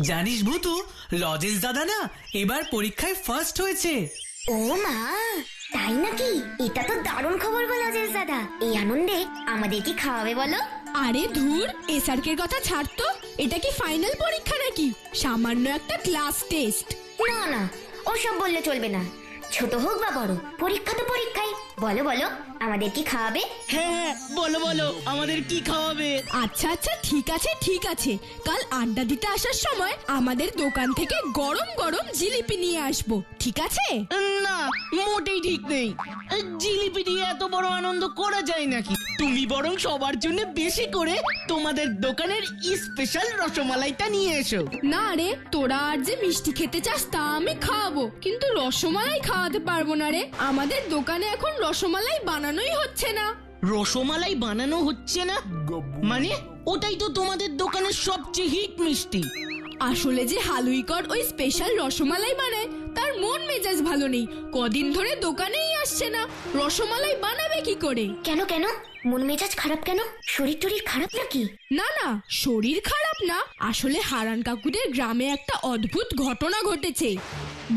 জানিস ভূতু, লজেন্স দাদা না এবার পরীক্ষায় ফার্স্ট হয়েছে। ও মা, তাই নাকি? এটা তো দারুণ খবর গো লজেন্স দাদা। এই আনন্দে আমাদের কি খাওয়াবে বলো? আরে ধুর, এসআরকের কথা ছাড় তো। এটা কি ফাইনাল পরীক্ষা নাকি? সামান্য একটা ক্লাস টেস্ট। না না, ওসব বললে চলবে না। ছোট হোক বা বড়, পরীক্ষা তো পরীক্ষাই। বলো বলো, আমাদের কি খাওয়াবে? হ্যাঁ, বলো বলো, আমাদের কি খাওয়াবে? আচ্ছা আচ্ছা, ঠিক আছে ঠিক আছে, কাল আড্ডা দিতে আসার সময় আমাদের দোকান থেকে গরম গরম জিলিপি নিয়ে আসবো, ঠিক আছে? না, মোটেই ঠিক নেই। জিলিপি দিয়ে এত বড় আনন্দ করা যায় নাকি? তুমি বরং সবার জন্য বেশি করে তোমাদের দোকানের স্পেশাল রসমালাইটা নিয়ে এসো। না রে, তোরা আর যে মিষ্টি খেতে চাস তা আমি খাওয়াবো, কিন্তু রসমালাই খাওয়াতে পারবো না রে। আমাদের দোকানে এখন রসমালাই বানানোই হচ্ছে না। রসমালাই বানানো হচ্ছে না মানে? ওটাই তো তোমাদের দোকানের সবচেয়ে হিট মিষ্টি। আসলে যে হালুইকর ওই স্পেশাল রসমালাই বানায় তার মন মেজাজ ভালো নেই, কদিন ধরে দোকানেই আসছে না। রসমালাই বানাবে কি করে? কেন কেন, মন মেজাজ খারাপ কেন? শরীর টরীর খারাপ নাকি? না না, শরীর খারাপ না, আসলে হারান কাকুদের গ্রামে একটা অদ্ভুত ঘটনা ঘটেছে।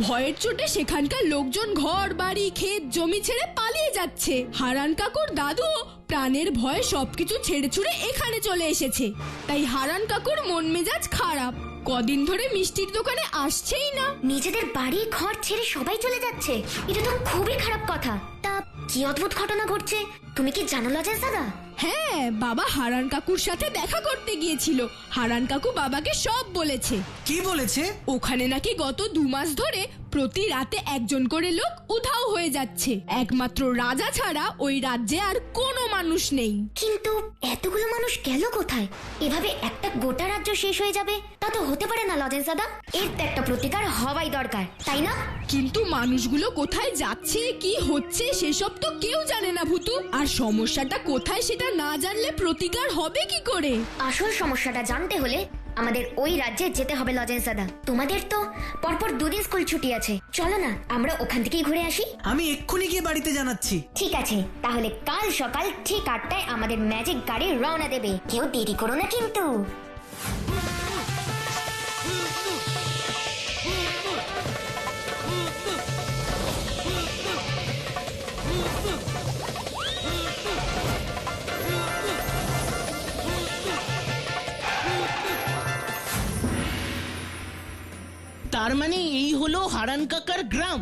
ভয়ের চোটে সেখানকার লোকজন ঘর বাড়ি ক্ষেত জমি ছেড়ে পালিয়ে যাচ্ছে। হারান কাকুর দাদুও প্রাণের ভয়ে সবকিছু ছেড়ে ছুড়ে এখানে চলে এসেছে। তাই হারান কাকুর মন মেজাজ খারাপ, কদিন ধরে মিষ্টির দোকানে আসছেই না। নিজেদের বাড়ি ঘর ছেড়ে সবাই চলে যাচ্ছে, এটা তো খুবই খারাপ কথা। তা কি অদ্ভুত ঘটনা ঘটছে তুমি কি জানো লজেন্স দাদা? হ্যাঁ, বাবা হারান কাকুর সাথে দেখা করতে গিয়েছিল। হারান কাকু বাবাকে সব বলেছে। কি বলেছে? ওখানে নাকি গত 2 মাস ধরে প্রতি রাতে একজন করে লোক উধাও হয়ে যাচ্ছে। একমাত্র রাজা ছাড়া ওই রাজ্যে আর কোনো মানুষ নেই। কিন্তু এতগুলো মানুষ গেল কোথায়? এভাবে একটা গোটা রাজ্য শেষ হয়ে যাবে তা তো হতে পারে না লজেন্স দাদা। এর তো একটা প্রতিকার হওয়াই দরকার, তাই না? কিন্তু মানুষগুলো কোথায় যাচ্ছে কি হচ্ছে সেসব তো কেউ জানে না ভূতু। আর সমস্যাটা কোথায় সেটা না জানলে প্রতিকার হবে কি করে? আসল সমস্যাটা জানতে হলে আমাদের ওই রাজ্যে যেতে হবে লজেন্স দাদা। তোমাদের তো পরপর 2 দিন স্কুল ছুটি আছে, চলো না আমরা ওখান থেকেই ঘুরে আসি। আমি এক্ষুনি গিয়ে বাড়িতে জানাচ্ছি। ঠিক আছে, তাহলে কাল সকাল ঠিক 8টায় আমাদের ম্যাজিক গাড়ি রওনা দেবে। কেউ দেরি করো না কিন্তু। তার মানে এই হলো হারান কাকার গ্রাম,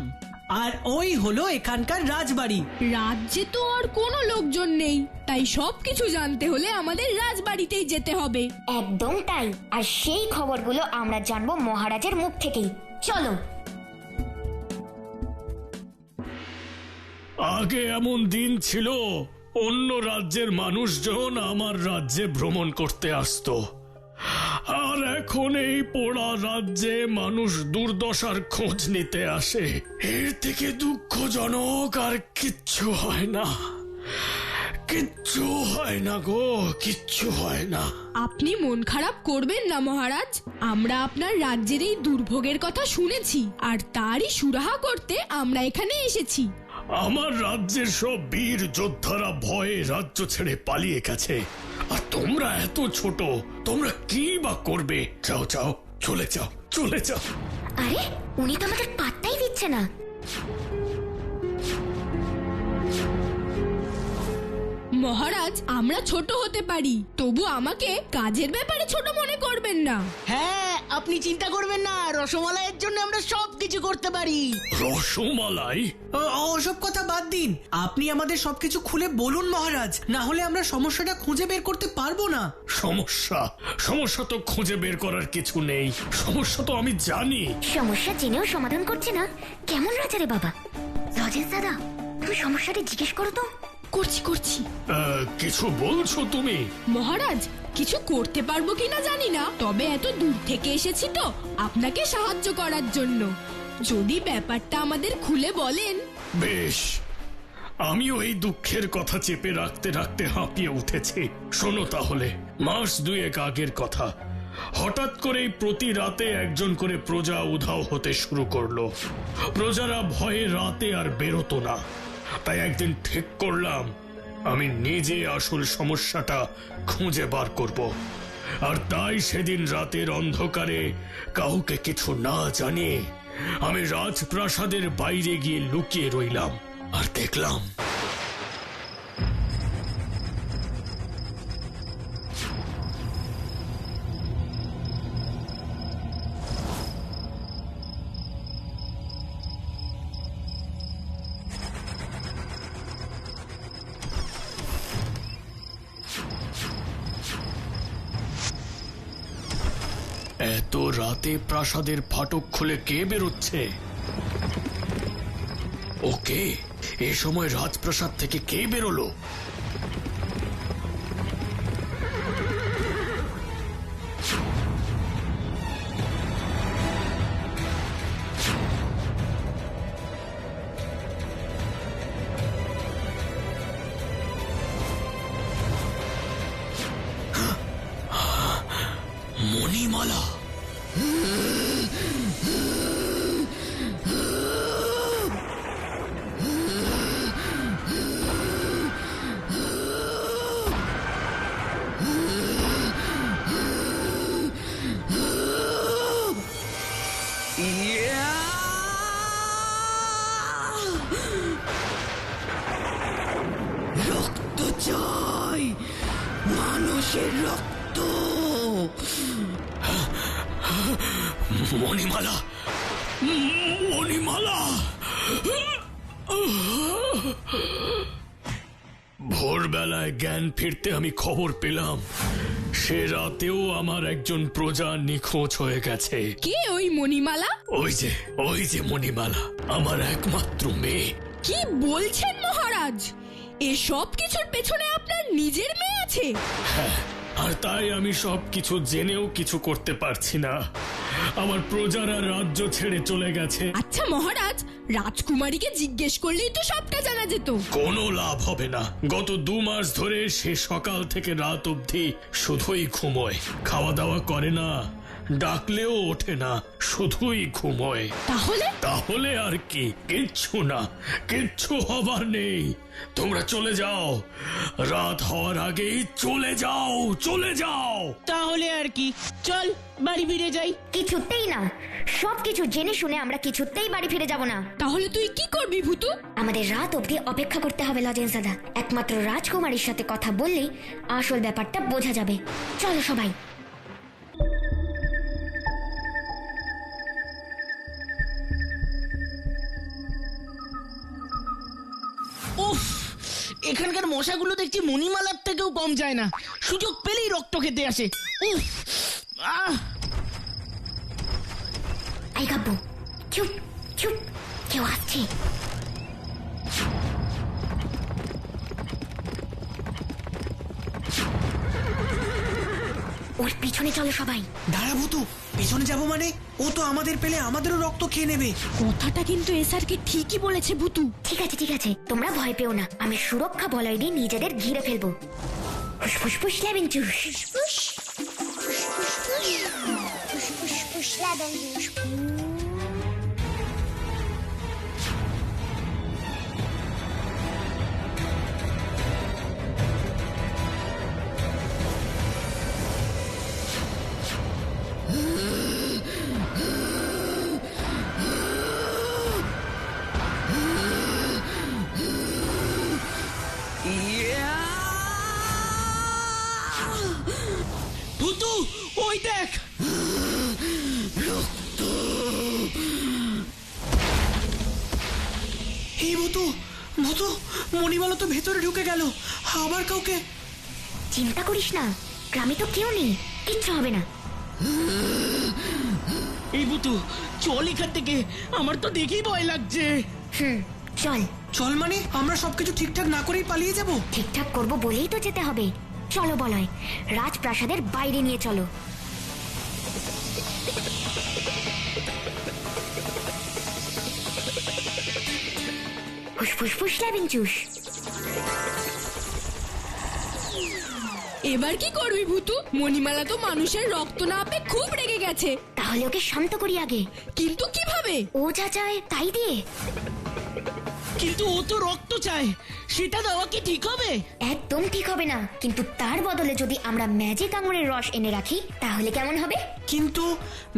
আর ওই হলো এখানকার রাজবাড়ি। রাজ্যে তো আর কোনো লোকজন নেই, তাই সবকিছু জানতে হলে আমাদের রাজবাড়িতেই যেতে হবে। একদম তাই, আর সেই খবরগুলো আমরা জানবো মহারাজের মুখ থেকেই। চলো। আগে এমন দিন ছিল অন্য রাজ্যের মানুষজন আমার রাজ্যে ভ্রমণ করতে আসতো, আর এখন এই পোড়া রাজ্যে মানুষ দুর্দশার খোঁজ নিতে আসে। এর থেকে দুঃখজনক আর কিচ্ছু হয় না, কিচ্ছু হয় না গো, কিচ্ছু হয় না। আপনি মন খারাপ করবেন না মহারাজ, আমরা আপনার রাজ্যের এই দুর্ভোগের কথা শুনেছি, আর তারই সুরাহা করতে আমরা এখানে এসেছি। আমার রাজ্যের সব বীর যোদ্ধারা ভয়ে রাজ্য ছেড়ে পালিয়ে গেছে, আর তোমরা এত ছোট, তোমরা কি বা করবে? যাও যাও, চলে যাও, চলে যাও। আরে উনি তো আমাদের পাত্তাই দিচ্ছে না। মহারাজ, আমরা ছোট হতে পারি, তবু আমাকে কাজের ব্যাপারে ছোট মনে করবেন না। হ্যাঁ, আপনি চিন্তা করবেন না, রসমালাইয়ের জন্য আমরা সবকিছু করতে পারি। রসমালাই? ওসব কথা বাদ দিন, আপনি আমাদের সবকিছু খুলে বলুন মহারাজ, না হলে আমরা সমস্যাটা খুঁজে বের করতে পারবো না। সমস্যা? সমস্যা তো খুঁজে বের করার কিছু নেই, সমস্যা তো আমি জানি। সমস্যা জেনেও সমাধান করছে না, কেমন রাজা রে বাবা। লজেন্স দাদা, তুমি সমস্যাটা জিজ্ঞেস করো তো। করছি। কিছু বলছো তুমি? মহারাজ, কিছু করতে পারবো কিনা জানি না, তবে এত দূর থেকে এসেছি তো আপনাকে সাহায্য করার জন্য। যদি ব্যাপারটা আমাদের খুলে বলেন। বেশ, আমিও এই দুঃখের কথা চেপে রাখতে রাখতে হাঁপিয়ে উঠেছি। শোনো তাহলে, মাস 2 আগের কথা। হঠাৎ করেই প্রতি রাতে একজন করে প্রজা উধাও হতে শুরু করলো। প্রজারা ভয়ে রাতে আর বেরোতো না, তাই একদিন ঠিক করলাম আমি নিজে আসল সমস্যাটা খুঁজে বার করব। আর তাই সেদিন রাতের অন্ধকারে কাউকে কিছু না জানিয়ে আমি রাজপ্রাসাদের বাইরে গিয়ে লুকিয়ে রইলাম আর দেখলাম এত রাতে প্রাসাদের ফাটক খুলে কে বেরোচ্ছে? ওকে, এ সময় রাজপ্রাসাদ থেকে কে বেরোলো? মণিমালা। রক্ত চাই, মানুষের রক্ত। মণিমালা, মণিমালা। ভোরবেলায় জ্ঞান ফিরতে আমি খবর পেলাম সে রাতেও আমার একজন প্রজা নিখোঁজ হয়ে গেছে। কে ওই মণিমালা? ওই যে মণিমালা, আমার একমাত্র মেয়ে। কি বলছেন মহারাজ? এসব কিছুর পেছনে আপনার নিজের মেয়ে আছে? হ্যাঁ, আর তাই আমি সবকিছু জেনেও কিছু করতে পারছি না। আমার প্রজারা রাজ্য ছেড়ে চলে গেছে। আচ্ছা মহারাজ, রাজকুমারীকে জিজ্ঞেস করলেই তো সবটা জানা যেত। কোনো লাভ হবে না। গত 2 মাস ধরে সে সকাল থেকে রাত অবধি শুধুই ঘুমোয়, খাওয়া দাওয়া করে না, ডাকলেও ওঠে না, শুধুই ঘুমোয়। তাহলে আর কি? কিচ্ছু না, কিচ্ছু হবার নেই। তোমরা চলে যাও, রাত হওয়ার আগেই চলে যাও, চলে যাও। তাহলে আর কি, চল বাড়ি ফিরে যাই। কিছুতেই না, সবকিছু জেনে শুনে আমরা কিছুতেই বাড়ি ফিরে যাব না। তাহলে তুই কি করবি ভূতু? আমাদের রাত অবধি অপেক্ষা করতে হবে লজেন্স দাদা। একমাত্র রাজকুমারীর সাথে কথা বললেই আসল ব্যাপারটা বোঝা যাবে। চলো সবাই। উফ, এখানকার মশাগুলো দেখছি মণিমালার থেকেও কম যায় না। সুযোগ পেলেই রক্ত খেতে আসে। উফ, আহ। আই গাব্বু, চুপ চুপ, কেউ আসছে। ওর পিছনে চলো সবাই। দাঁড়া ভূতু, পিছনে যাব মানে? ও তো আমাদের পেলে আমাদেরও রক্ত খেয়ে নেবে। কথাটা কিন্তু এসআরকে ঠিকই বলেছে ভূতু। ঠিক আছে, তোমরা ভয় পেও না। আমি সুরক্ষা বলয় দিয়ে নিজেদের ঘিরে ফেলবো। ফুসফুস লেবেন চুস, ফুসফুস লেবেন চুস। ভূতু, ওই দেখ। এই ভূতু, মণিমালা তো ভেতরে ঢুকে গেল। আবার কাউকে? চিন্তা করিস না, গ্রামে তো কেউ নেই, কিচ্ছু হবে না। এই ভূতু, চল এখান থেকে, আমার তো দেখেই ভয় লাগছে। চল। চল মানে আমরা সবকিছু ঠিকঠাক না করেই পালিয়ে যাব? ঠিকঠাক করবো বলেই তো যেতে হবে। চলো বলয়, রাজপ্রাসাদের বাইরে নিয়ে চলো। ফুসফুস লেবেন চুস। এবার কি করবি ভূতু? মণিমালা তো মানুষের রক্ত না পেয়ে খুব রেগে গেছে। তাহলে ওকে শান্ত করি আগে। কিন্তু কিভাবে? ও যা চায় তাই দিয়ে। কিন্তু ও তো রক্ত চায়, সেটা দেওয়া কি ঠিক হবে? একদম ঠিক হবে না, কিন্তু তার বদলে যদি আমরা ম্যাজিক আঙুরের রস এনে রাখি তাহলে কেমন হবে? কিন্তু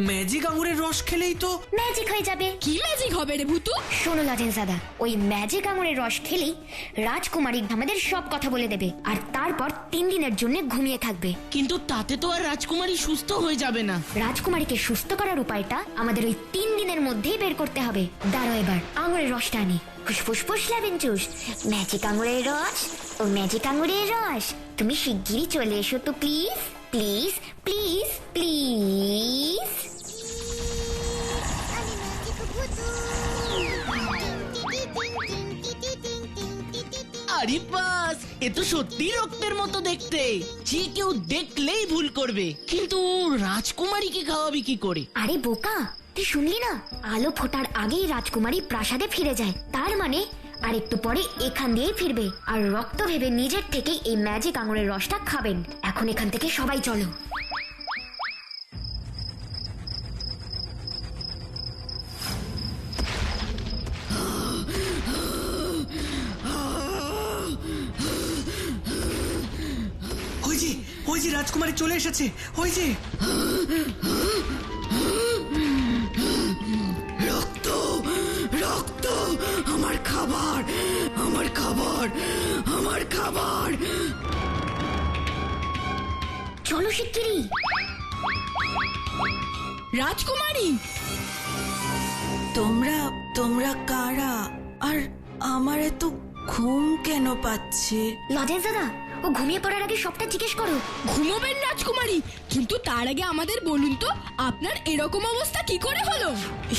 ম্যাজিক আঙুরের রস খেলেই তো ম্যাজিক হয়ে যাবে। কি ম্যাজিক হবে রে ভূতু? শোনো লজেন্সাদা, ওই ম্যাজিক আঙুরের রস খেলেই রাজকুমারী আমাদের সব কথা বলে দেবে, আর তারপর 3 দিনের জন্য ঘুমিয়ে থাকবে। কিন্তু তাতে তো আর রাজকুমারী সুস্থ হয়ে যাবে না। রাজকুমারীকে সুস্থ করার উপায়টা আমাদের ওই 3 দিনের মধ্যেই বের করতে হবে। দাঁড়ো, এবার আঙুরের রসটা আনি। ফুসফুস লেবেন চুস, ম্যাজিক আঙুরের রস, ও ম্যাজিক আঙুরের রস, তুমি শিগগিরই চলে এসো তো প্লিজ, প্লিজ প্লিজ প্লিজ। আরে বাস, এ তো সত্যি রক্তের মতো দেখতে, যে কেউ দেখলেই ভুল করবে। কিন্তু রাজকুমারীকে খাওয়াবি কি করে? আরে বোকা, তুই শুনলি না? আলো ফোটার আগেই রাজকুমারী প্রাসাদে ফিরে যায়, তার মানে আর একটু পরে এখান দিয়েই ফিরবে, আর রক্ত ভেবে নিজের থেকেই এই ম্যাজিক আঙুরের রসটা খাবেন। এখন এখান থেকে সবাই চলো। ওই যে রাজকুমারী চলে এসেছে, ওই যে। রক্ত, রক্ত, আমার খাবার, আমার খাবার, আমার খাবার। চলো শিগগিরই। রাজকুমারী, তোমরা কারা? আর আমার এত ঘুম কেন পাচ্ছে? লজেন্স দাদা, ও ঘুমিয়ে পড়ার আগে সবটা জিজ্ঞেস করো। ঘুমোবেন রাজকুমারী, কিন্তু তার আগে আমাদের বলুন তো আপনার এরকম অবস্থা কি করে হলো?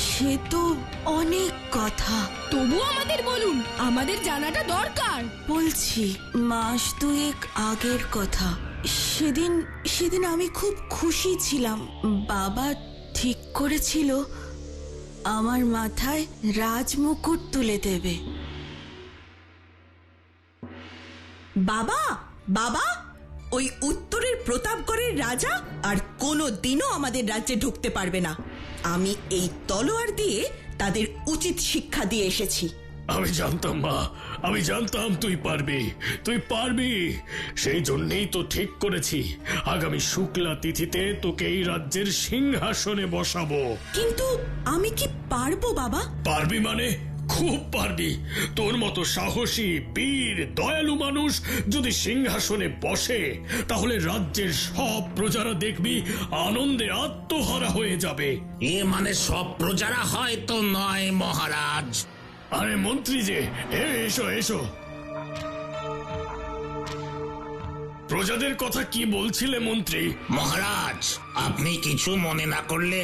সে তো অনেক কথা। তবু আমাদের বলুন, আমাদের জানাটা দরকার। বলছি, মাস 2 আগের কথা। সেদিন আমি খুব খুশি ছিলাম। বাবা ঠিক করেছিল আমার মাথায় রাজমুকুট তুলে দেবে। বাবা, বাবা, ওই উত্তরের প্রতাপগড়ের রাজা আর কোনো দিনও আমাদের রাজ্যে ঢুকতে পারবে না। আমি এই তলোয়ার দিয়ে তাদের উচিত শিক্ষা দিয়ে এসেছি। আমি জানতাম মা, আমি জানতাম তুই পারবি, তুই পারবি। সেই জন্যই তো ঠিক করেছি আগামী শুক্লা তিথিতে তোকে এই রাজ্যের সিংহাসনে বসাবো। কিন্তু আমি কি পারবো বাবা? পারবি মানে খুব পারবি। তোর মতো সাহসী, বীর, দয়ালু মানুষ যদি সিংহাসনে বসে, তাহলে রাজ্যের সব প্রজারা দেখবি আনন্দে আত্মহারা হয়ে যাবে। এ মানে সব প্রজারা হয়তো নয় মহারাজ। আরে মন্ত্রী যে, এসো এসো। প্রজাদের কথা কি বলছিলে মন্ত্রী? মহারাজ, আপনি কিছু মনে না করলে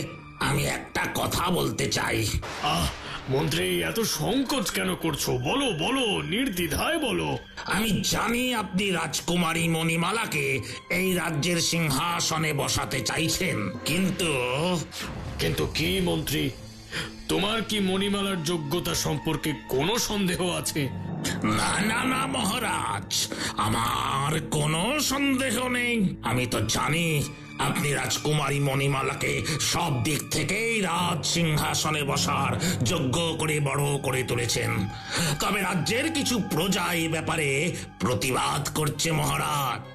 আমি একটা কথা বলতে চাই। মন্ত্রী, এত সংকোচ কেন করছো? বলো বলো, নির্দ্বিধায় বলো। আমি জানি আপনি রাজকুমারী মণিমালাকে এই রাজ্যের সিংহাসনে বসাতে চাইছেন, কিন্তু কি মন্ত্রী, তোমার কি মণিমালার যোগ্যতা সম্পর্কে কোনো সন্দেহ আছে? না না না মহারাজ, আমার কোনো সন্দেহ নেই। আমি তো জানি আপনি রাজকুমারী মণিমালাকে সব দিক থেকেই রাজ সিংহাসনে বসার যোগ্য করে বড় করে তুলেছেন। তবে রাজ্যের কিছু প্রজা এই ব্যাপারে প্রতিবাদ করছে মহারাজ।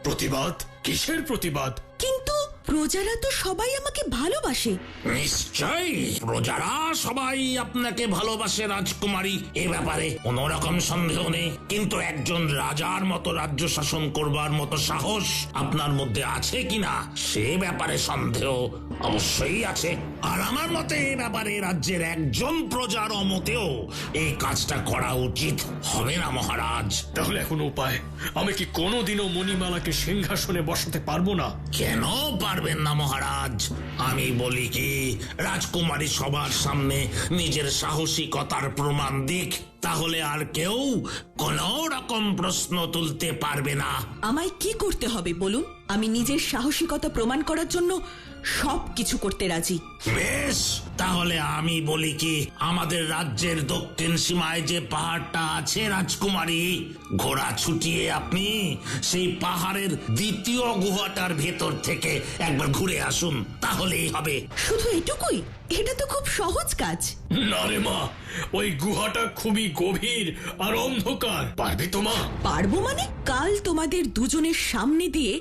প্রতিবাদ? কিসের প্রতিবাদ? কিন্তু প্রজারা তো সবাই আমাকে ভালোবাসে। নিশ্চয়ই প্রজারা সবাই আপনাকে ভালোবাসে রাজকুমারী, এ ব্যাপারে কোনো রকম সন্দেহ নেই। কিন্তু একজন রাজার মতো রাজ্য শাসন করবার মতো সাহস আপনার মধ্যে আছে কিনা সে ব্যাপারে সন্দেহ অবশ্যই আছে। আর আমার মতে এ ব্যাপারে রাজ্যের একজন প্রজার মতেও এই কাজটা করা উচিত হবে না মহারাজ। তাহলে এখন উপায়? আমি কি কোনোদিনও মণিমালাকে সিংহাসনে বসাতে পারবো না? কেন পারবেন না মহারাজ? আমি বলি কি, রাজকুমারী সবার সামনে নিজের সাহসিকতার প্রমাণ দিক, তাহলে আর কেউ কোনো রকম প্রশ্ন তুলতে পারবে না। আমায় কি করতে হবে বলুন? আমি নিজের সাহসিকতা প্রমাণ করার জন্য সবকিছু করতে রাজি। বেশ, তাহলে আমি বলি কি, আমাদের রাজ্যের দক্ষিণ সীমায় যে পাহাড়টা আছে রাজকুমারী, ঘোড়া ছুটিয়ে আপনি সেই পাহাড়ের দ্বিতীয় গুহাটার ভেতর থেকে একবার ঘুরে আসুন, তাহলেই হবে। শুধু এটুকুই? এটা তো খুব সহজ কাজ। না রে মা, ওই গুহাটা খুবই গভীর আর অন্ধকার। পারবে তো মা? পারবো মানে? কাল তোমাদের দুজনের সামনে দিয়ে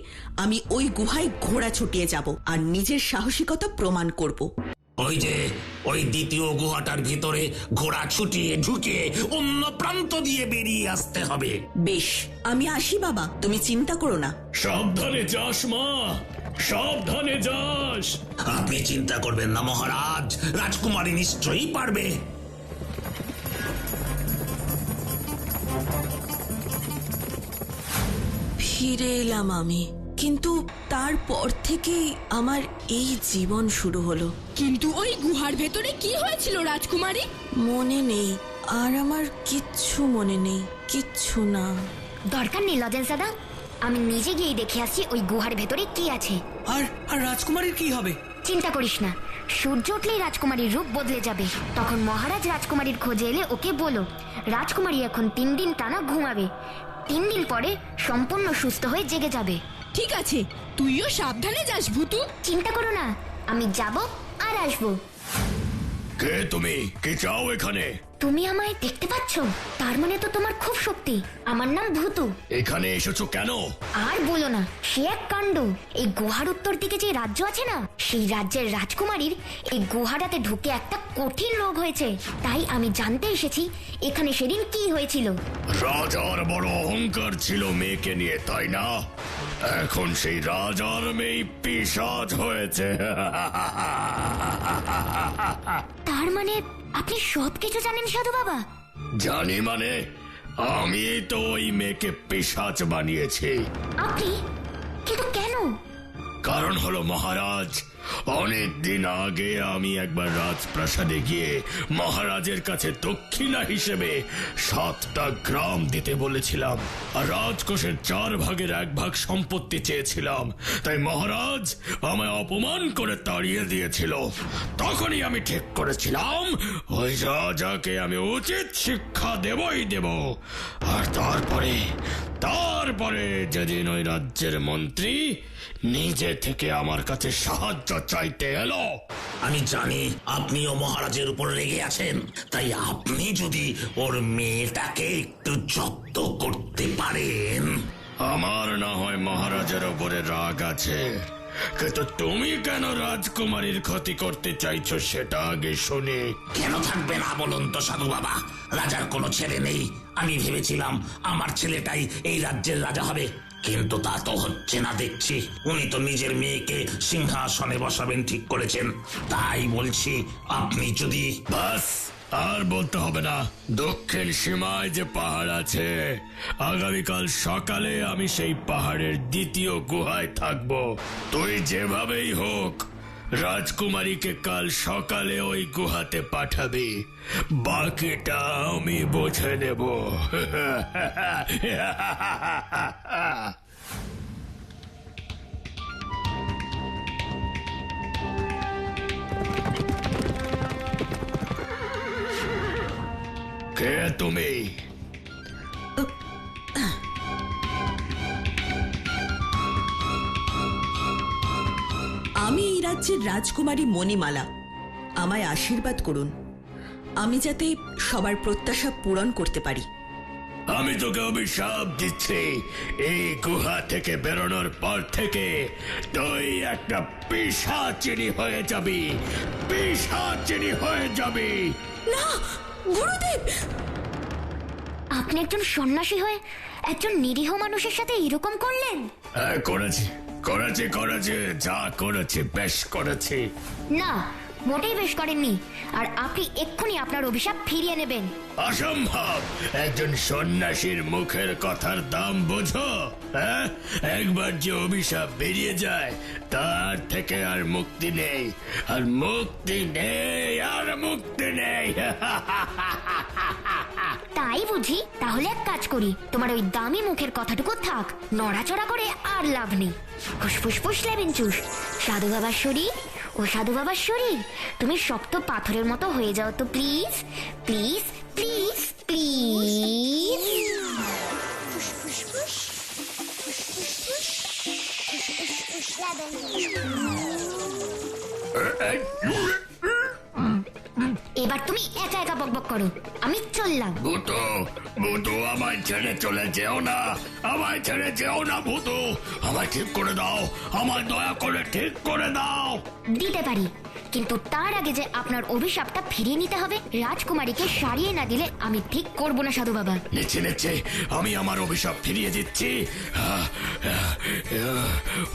আমি ওই গুহায় ঘোড়া ছুটিয়ে যাব আর নিজের সাহসিকতা প্রমাণ করব। ওই যে ওই দ্বিতীয় গুহাটার ভিতরে ঘোড়া ছুটিয়ে ঢুকে অন্য প্রান্ত দিয়ে বেরিয়ে আসতে হবে। বেশ, আমি আসি বাবা, তুমি চিন্তা করো না। সাবধানে যাস মা, সাবধানে যাস। আপনি চিন্তা করবেন না মহারাজ, রাজকুমারী নিশ্চয়ই পারবে। ফিরে এলাম আমি, কিন্তু তারপর থেকেই আমার এই জীবন শুরু হলো। কিন্তু ওই গুহার ভেতরে কি হয়েছিল রাজকুমারী? মনে নেই, আর আমার কিচ্ছু মনে নেই, কিচ্ছু না। দরকার নেই লজেন্স দাদা, আমি নিজে গিয়ে দেখে আসছি ওই গুহার ভেতরে কি আছে। আর আর রাজকুমারীর কি হবে? চিন্তা করিস না, সূর্য উঠলেই রাজকুমারীর রূপ বদলে যাবে। তখন মহারাজ রাজকুমারীর খোঁজে এলে ওকে বলো রাজকুমারী এখন 3 দিন টানা ঘুমাবে। 3 দিন পরে সম্পূর্ণ সুস্থ হয়ে জেগে যাবে। ঠিক আছে, তুইও সাবধানে যাস ভুতু। চিন্তা করো না, আমি যাব আর আসবো। কে তুমি? কে চাও এখানে? তুমি আমায় দেখতে পাচ্ছ? তার মানে তো তোমার খুব শক্তি। আমার নাম ভূতু। এখানে এসেছো কেন? আর বলো না, সে এক কাণ্ড। এই গুহার উত্তর দিকে যে রাজ্য আছে না, সেই রাজ্যের রাজকুমারীর এই গুহাটাতে ঢুকে একটা কঠিন রোগ হয়েছে। তাই আমি জানতে এসেছি এখানে সেদিন কি হয়েছিল। রাজার বড় অহংকার ছিল মেয়েকে নিয়ে, তাই না? এখন সেই রাজার মেয়ে পিশাচ হয়েছে। তার মানে আপনি সবকিছু জানেন সাধু বাবা? জানি মানে? আমি তো ওই মেয়েকে পিশাচ বানিয়েছি। আপনি? কিন্তু কেন? কারণ হলো মহারাজ, অনেক দিন আগে আমি একবার রাজপ্রাসাদে গিয়ে মহারাজের কাছে দক্ষিণা হিসেবে 7টা গ্রাম দিতে বলেছিলাম আর রাজকোষের 4 ভাগের 1 ভাগ সম্পত্তি চেয়েছিলাম। তাই মহারাজ আমায় অপমান করে তাড়িয়ে দিয়েছিল। তখনই আমি ঠিক করেছিলাম ওই রাজাকে আমি উচিত শিক্ষা দেবই দেব। আর তারপরে যেদিন ওই রাজ্যের মন্ত্রী নিজে থেকে আমার কাছে সাহায্য চাইতে এলো। আমি জানি আপনিও মহারাজের উপর রেগে আছেন, তাই আপনি যদি ওর মেয়েটাকে একটু যত্ন করতে পারেন। আমার না হয় মহারাজের ওপরে রাগ আছে, কিন্তু তুমি কেন রাজকুমারীর ক্ষতি করতে চাইছো সেটা আগে শুনি। কেন থাকবে না বলুন তো সাধু বাবা? রাজার কোনো ছেলে নেই। আমি ভেবেছিলাম আমার ছেলেটাই এই রাজ্যের রাজা হবে, কিন্তু তা তো হচ্ছে না দেখছি। উনি তো নিজের মেয়েকে সিংহাসনে বসাবেন ঠিক করেছেন। তাই বলছি আপনি যদি... বাস, আর বলতে হবে না। দক্ষিণ সীমায় যে পাহাড় আছে, আগামীকাল সকালে আমি সেই পাহাড়ের 2য় গুহায় থাকবো। তুই যেভাবেই হোক রাজকুমারীকে কাল সকালে ওই গুহাতে পাঠাবি, বাকিটা আমি বুঝে নেব। কে তুমি? আমি এই রাজ্যের রাজকুমারী মণিমালা। আমায় আশীর্বাদ করুন, আমি যাতে সবার প্রত্যাশা পূরণ করতে পারি। আমি তোকে অভিশাপ দিচ্ছি, এই গুহা থেকে বেরোনোর পর থেকে তুই একটা পিশাচিনী হয়ে যাবি, পিশাচিনী হয়ে যাবি। না গুরুদেব! আপনি একজন সন্ন্যাসী হয়ে একজন নিরীহ মানুষের সাথে এরকম করলেন? করেছি করেছি করেছি, যা করেছি বেশ করেছি। না, মোটেই বেশ করেননি। আর আপনি এক্ষুনি আপনার অভিশাপ ফিরিয়ে নেবেন। অসম্ভব! একজন সন্ন্যাসীর মুখের কথার দাম বোঝো? একবার যে অভিশাপ বেরিয়ে যায় তার থেকে আর মুক্তি নেই, আর মুক্তি নেই, আর মুক্তি নেই। তাই বুঝি? তাহলে এক কাজ করি, তোমার ওই দামি মুখের কথাটুকু থাক, নড়াচড়া করে আর লাভ নেই। ফুসফুস ফুসলাবেন চুস। সাধু বাবার শরীর ও সাধু বাবার শরীর, তুমি শক্ত পাথরের মতো হয়ে যাও তো প্লিজ, প্লিজ, প্লিজ, প্লিজ। এবার তুমি একা একা বকবক করো, আমি চললাম। ভূতু, ভূতু, আমায় ছেড়ে চলে যেও না, আমায় ছেড়ে যেও না ভূতু, আমায় ঠিক করে দাও, আমায় দয়া করে ঠিক করে দাও। দিতে পারি, কিন্তু তার আগে যে আপনার অভিশাপটা ফিরিয়ে নিতে হবে। রাজকুমারীকে সারিয়ে না দিলে আমি ঠিক করবো না সাধু বাবা। নিচ্ছে নিচ্ছে আমি আমার অভিশাপ ফিরিয়ে দিচ্ছি।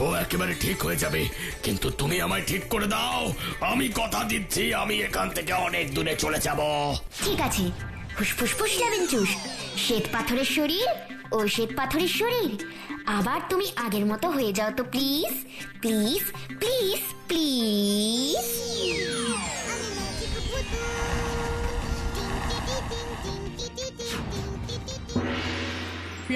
ও একেবারে ঠিক হয়ে যাবে, কিন্তু তুমি আমায় ঠিক করে দাও। আমি কথা দিচ্ছি, আমি এখান থেকে অনেক দূরে চলে যাব। ঠিক আছে, ফুসফুস ফুসলাবেন চুষ। শ্বেত পাথরের শরীর, ও শ্বেত পাথরের শরীর, আবার তুমি আগের মতো হয়ে যাও তো প্লিজ, প্লিজ, প্লিজ, প্লিজ।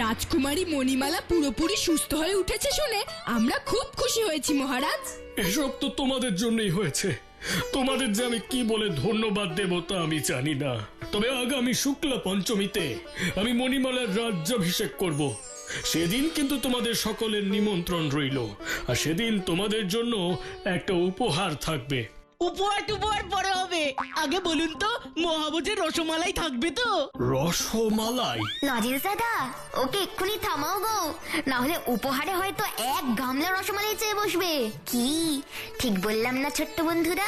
রাজকুমারী মণিমালা পুরোপুরি সুস্থ হয়ে উঠেছে শুনে আমরা খুব খুশি হয়েছি মহারাজ। এসব তো তোমাদের জন্যই হয়েছে। তোমাদের যে আমি কি বলে ধন্যবাদ দেব তা আমি জানি না। তবে আগামী শুক্লা পঞ্চমীতে আমি মণিমালার রাজ্যাভিষেক করব। সেদিন কিন্তু তোমাদের সকলের নিমন্ত্রণ রইল, আর সেদিন তোমাদের জন্য একটা উপহার থাকবে। উপহার টুপহার পরে হবে, আগে বলুন তো মহাভোজের রসমালাই থাকবে তো? রসমালাই? লজেন্স দাদা, ওকে এক্ষুনি থামাও গো, না হলে উপহারে হয়তো এক গামলা রসমালাই চেয়ে বসবে। কি ঠিক বললাম না ছোট্ট বন্ধুরা?